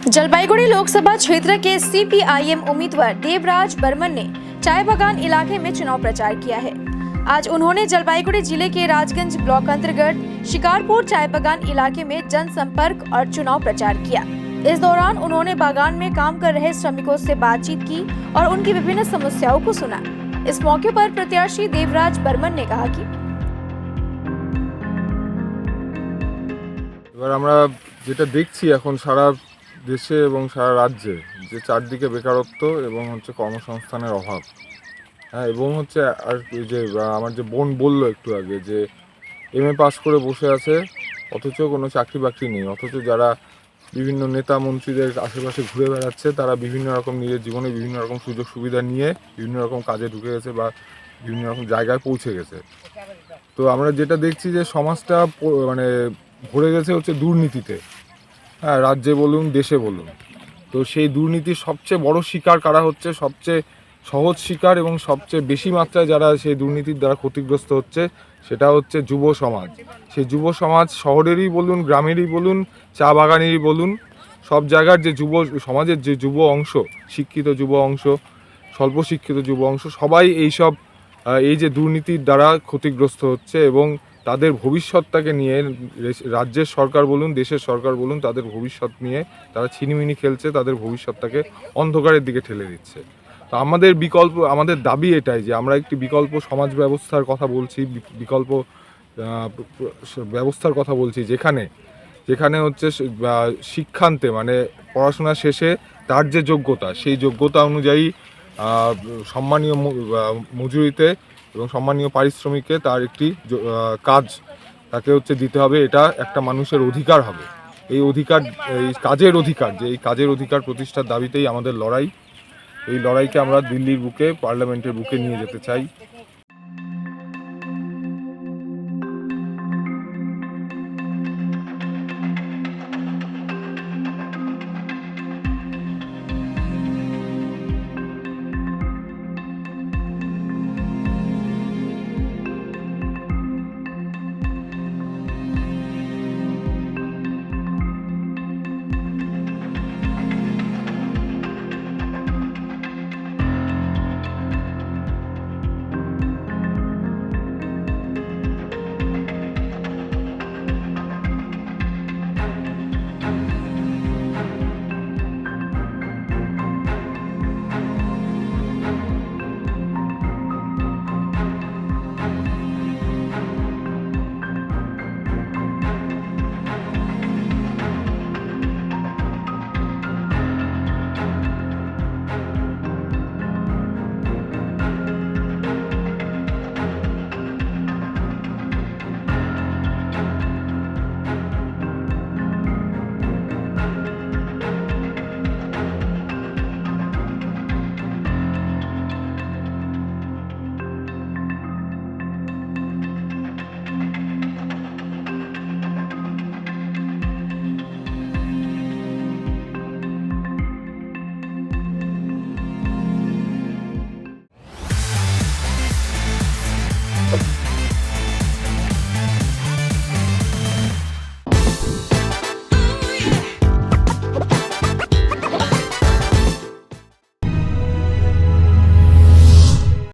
जलपाईगुड़ी लोकसभा क्षेत्र के सीपीआईएम उम्मीदवार देवराज बर्मन ने चाय बागान इलाके में चुनाव प्रचार किया है। आज उन्होंने जलपाईगुड़ी जिले के राजगंज ब्लॉक अंतर्गत शिकारपुर चाय बागान इलाके में जनसंपर्क और चुनाव प्रचार किया। इस दौरान उन्होंने बागान में काम कर रहे श्रमिकों से बातचीत की और उनकी विभिन्न समस्याओं को सुना। इस मौके पर प्रत्याशी देवराज बर्मन ने कहा कि এবার আমরা যেটা দেখছি এখন সারা দেশে এবং সারা রাজ্যে যে চারদিকে বেকারত্ব এবং কর্মসংস্থানের অভাব, হ্যাঁ, এবং আর এই যে আমার যে বোন বললো একটু আগে যে এমএ পাস করে বসে আছে অথচ কোনো চাকরি বাকরি নেই, অথচ যারা বিভিন্ন নেতা মন্ত্রীদের আশেপাশে ঘুরে বেড়াচ্ছে তারা বিভিন্ন রকম নিজের জীবনে বিভিন্ন রকম সুযোগ সুবিধা নিয়ে বিভিন্ন রকম কাজে ঢুকে গেছে বা বিভিন্ন রকম জায়গায় পৌঁছে গেছে। তো আমরা যেটা দেখছি যে সমাজটা মানে ভরে গেছে দুর্নীতিতে, হ্যাঁ, রাজ্যে বলুন দেশে বলুন। তো সেই দুর্নীতির সবচেয়ে বড় শিকার কারা হচ্ছে, সবচেয়ে সহজ শিকার এবং সবচেয়ে বেশি মাত্রায় যারা সেই দুর্নীতির দ্বারা ক্ষতিগ্রস্ত হচ্ছে সেটা হচ্ছে যুব সমাজ। সেই যুব সমাজ শহরেরই বলুন, গ্রামেরই বলুন, চা বাগানেরই বলুন, সব জায়গার যে যুব সমাজের যে যুব অংশ, শিক্ষিত যুব অংশ, স্বল্প শিক্ষিত যুব অংশ, সবাই এই যে দুর্নীতির দ্বারা ক্ষতিগ্রস্ত হচ্ছে এবং তাদের ভবিষ্যৎটাকে নিয়ে রাজ্যের সরকার বলুন, দেশের সরকার বলুন, তাদের ভবিষ্যৎ নিয়ে তারা ছিনিমিনি খেলছে, তাদের ভবিষ্যৎটাকে অন্ধকারের দিকে ঠেলে দিচ্ছে। তো আমাদের দাবি এটাই যে আমরা একটি বিকল্প সমাজ ব্যবস্থার কথা বলছি, বিকল্প ব্যবস্থার কথা বলছি যেখানে শিক্ষান্তে মানে পড়াশোনা শেষে তার যে যোগ্যতা, সেই যোগ্যতা অনুযায়ী সম্মানীয় মজুরিতে এবং সম্মানীয় পারিশ্রমিকে তার একটি কাজ তাকে দিতে হবে। এটা একটা মানুষের অধিকার হবে। এই কাজের অধিকার প্রতিষ্ঠার দাবিতেই আমাদের লড়াই। এই লড়াইকে আমরা দিল্লির বুকে, পার্লামেন্টের বুকে নিয়ে যেতে চাই।